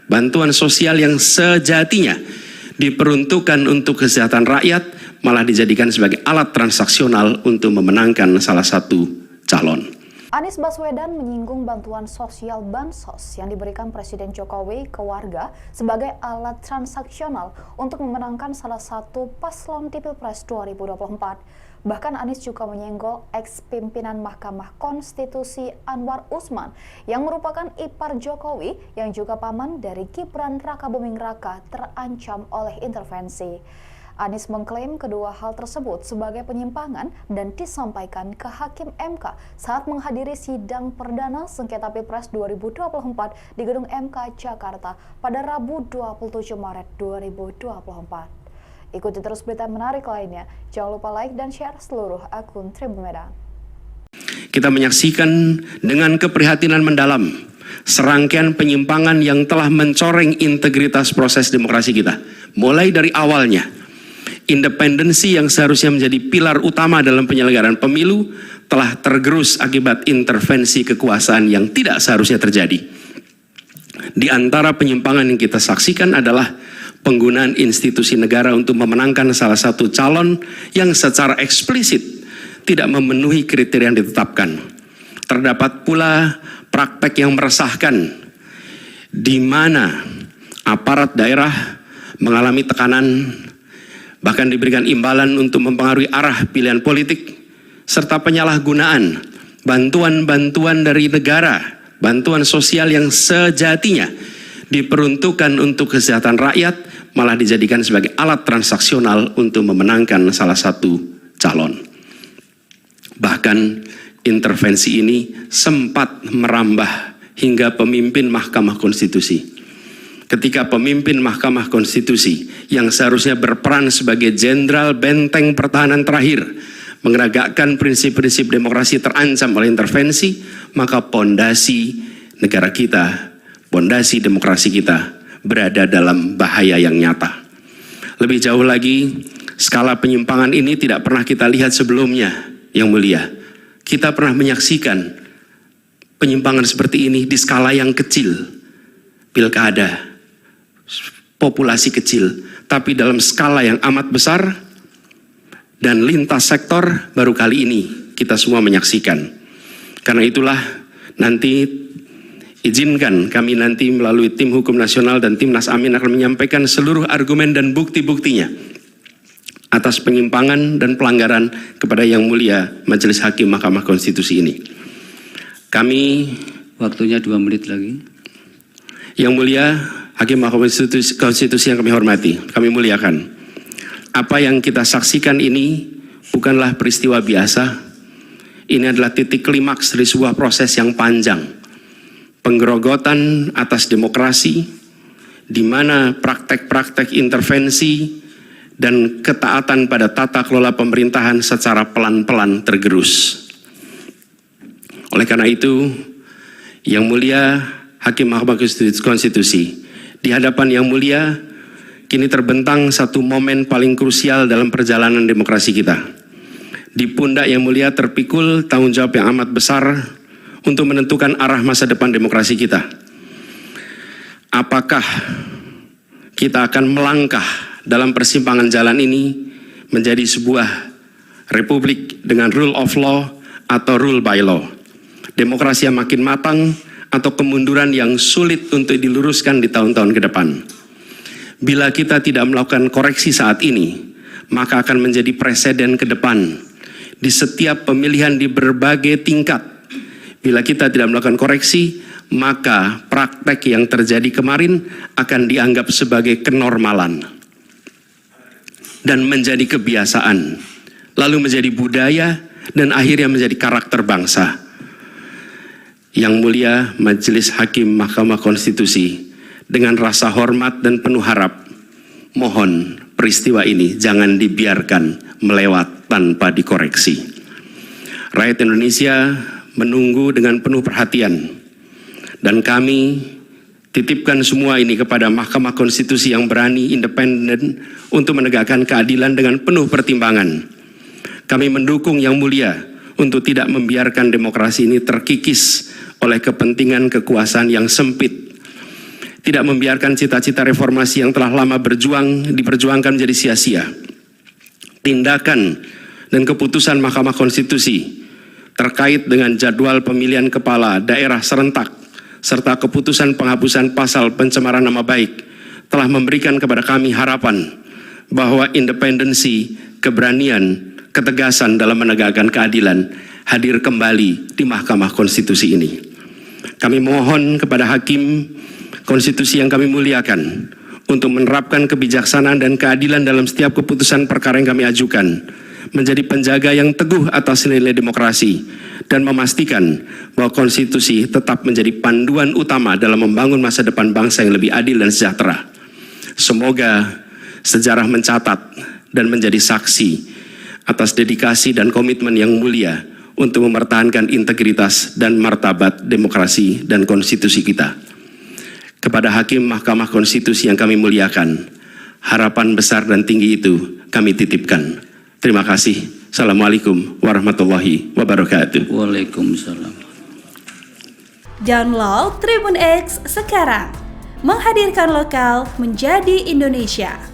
bantuan sosial yang sejatinya diperuntukkan untuk kesejahteraan rakyat malah dijadikan sebagai alat transaksional untuk memenangkan salah satu calon. Anies Baswedan menyinggung bantuan sosial Bansos yang diberikan Presiden Jokowi ke warga sebagai alat transaksional untuk memenangkan salah satu paslon di Pilpres 2024. Bahkan Anies juga menyenggol ex-pimpinan Mahkamah Konstitusi Anwar Usman yang merupakan ipar Jokowi yang juga paman dari Gibran Rakabuming Raka terancam oleh intervensi. Anies mengklaim kedua hal tersebut sebagai penyimpangan dan disampaikan ke Hakim MK saat menghadiri sidang perdana sengketa Pilpres 2024 di Gedung MK Jakarta pada Rabu 27 Maret 2024. Ikuti terus berita menarik lainnya. Jangan lupa like dan share seluruh akun Tribun Medan. Kita menyaksikan dengan keprihatinan mendalam serangkaian penyimpangan yang telah mencoreng integritas proses demokrasi kita. Mulai dari awalnya, independensi yang seharusnya menjadi pilar utama dalam penyelenggaraan pemilu telah tergerus akibat intervensi kekuasaan yang tidak seharusnya terjadi. Di antara penyimpangan yang kita saksikan adalah penggunaan institusi negara untuk memenangkan salah satu calon yang secara eksplisit tidak memenuhi kriteria yang ditetapkan. Terdapat pula praktek yang meresahkan di mana aparat daerah mengalami tekanan, bahkan diberikan imbalan untuk mempengaruhi arah pilihan politik, serta penyalahgunaan bantuan-bantuan dari negara, bantuan sosial yang sejatinya diperuntukkan untuk kesejahteraan rakyat, malah dijadikan sebagai alat transaksional untuk memenangkan salah satu calon. Bahkan intervensi ini sempat merambah hingga pemimpin Mahkamah Konstitusi. Ketika pemimpin Mahkamah Konstitusi yang seharusnya berperan sebagai jenderal benteng pertahanan terakhir menegakkan prinsip-prinsip demokrasi terancam oleh intervensi, maka pondasi negara kita, pondasi demokrasi kita berada dalam bahaya yang nyata. Lebih jauh lagi, skala penyimpangan ini tidak pernah kita lihat sebelumnya, Yang Mulia. Kita pernah menyaksikan penyimpangan seperti ini di skala yang kecil, pilkada, populasi kecil, tapi dalam skala yang amat besar dan lintas sektor baru kali ini kita semua menyaksikan. Karena itulah nanti izinkan kami nanti melalui tim hukum nasional dan Timnas Amin akan menyampaikan seluruh argumen dan bukti-buktinya atas penyimpangan dan pelanggaran kepada Yang Mulia Majelis Hakim Mahkamah Konstitusi ini. Kami, waktunya 2 menit lagi. Yang Mulia Hakim Mahkamah Konstitusi yang kami hormati, kami muliakan. Apa yang kita saksikan ini bukanlah peristiwa biasa. Ini adalah titik klimaks dari sebuah proses yang panjang. Penggerogotan atas demokrasi, di mana praktek-praktek intervensi dan ketaatan pada tata kelola pemerintahan secara pelan-pelan tergerus. Oleh karena itu, Yang Mulia Hakim Mahkamah Konstitusi, di hadapan Yang Mulia, kini terbentang satu momen paling krusial dalam perjalanan demokrasi kita. Di pundak Yang Mulia terpikul tanggung jawab yang amat besar untuk menentukan arah masa depan demokrasi kita. Apakah kita akan melangkah dalam persimpangan jalan ini menjadi sebuah republik dengan rule of law atau rule by law? Demokrasi yang makin matang atau kemunduran yang sulit untuk diluruskan di tahun-tahun ke depan. Bila kita tidak melakukan koreksi saat ini, maka akan menjadi preseden ke depan di setiap pemilihan di berbagai tingkat. Bila kita tidak melakukan koreksi, maka praktek yang terjadi kemarin akan dianggap sebagai kenormalan dan menjadi kebiasaan, lalu menjadi budaya dan akhirnya menjadi karakter bangsa. Yang Mulia Majelis Hakim Mahkamah Konstitusi, dengan rasa hormat dan penuh harap, mohon peristiwa ini jangan dibiarkan melewat tanpa dikoreksi. Rakyat Indonesia menunggu dengan penuh perhatian, dan kami titipkan semua ini kepada Mahkamah Konstitusi yang berani, independen untuk menegakkan keadilan dengan penuh pertimbangan. Kami mendukung Yang Mulia untuk tidak membiarkan demokrasi ini terkikis oleh kepentingan kekuasaan yang sempit, tidak membiarkan cita-cita reformasi yang telah lama diperjuangkan menjadi sia-sia. Tindakan dan keputusan Mahkamah Konstitusi terkait dengan jadwal pemilihan kepala daerah serentak serta keputusan penghapusan pasal pencemaran nama baik telah memberikan kepada kami harapan bahwa independensi, keberanian, ketegasan dalam menegakkan keadilan hadir kembali di Mahkamah Konstitusi ini. Kami mohon kepada Hakim Konstitusi yang kami muliakan untuk menerapkan kebijaksanaan dan keadilan dalam setiap keputusan perkara yang kami ajukan, menjadi penjaga yang teguh atas nilai demokrasi, dan memastikan bahwa konstitusi tetap menjadi panduan utama dalam membangun masa depan bangsa yang lebih adil dan sejahtera. Semoga sejarah mencatat dan menjadi saksi atas dedikasi dan komitmen yang mulia untuk mempertahankan integritas dan martabat demokrasi dan konstitusi kita. Kepada Hakim Mahkamah Konstitusi yang kami muliakan, harapan besar dan tinggi itu kami titipkan. Terima kasih. Assalamualaikum warahmatullahi wabarakatuh. Waalaikumsalam. Download Tribun X sekarang, menghadirkan lokal menjadi Indonesia.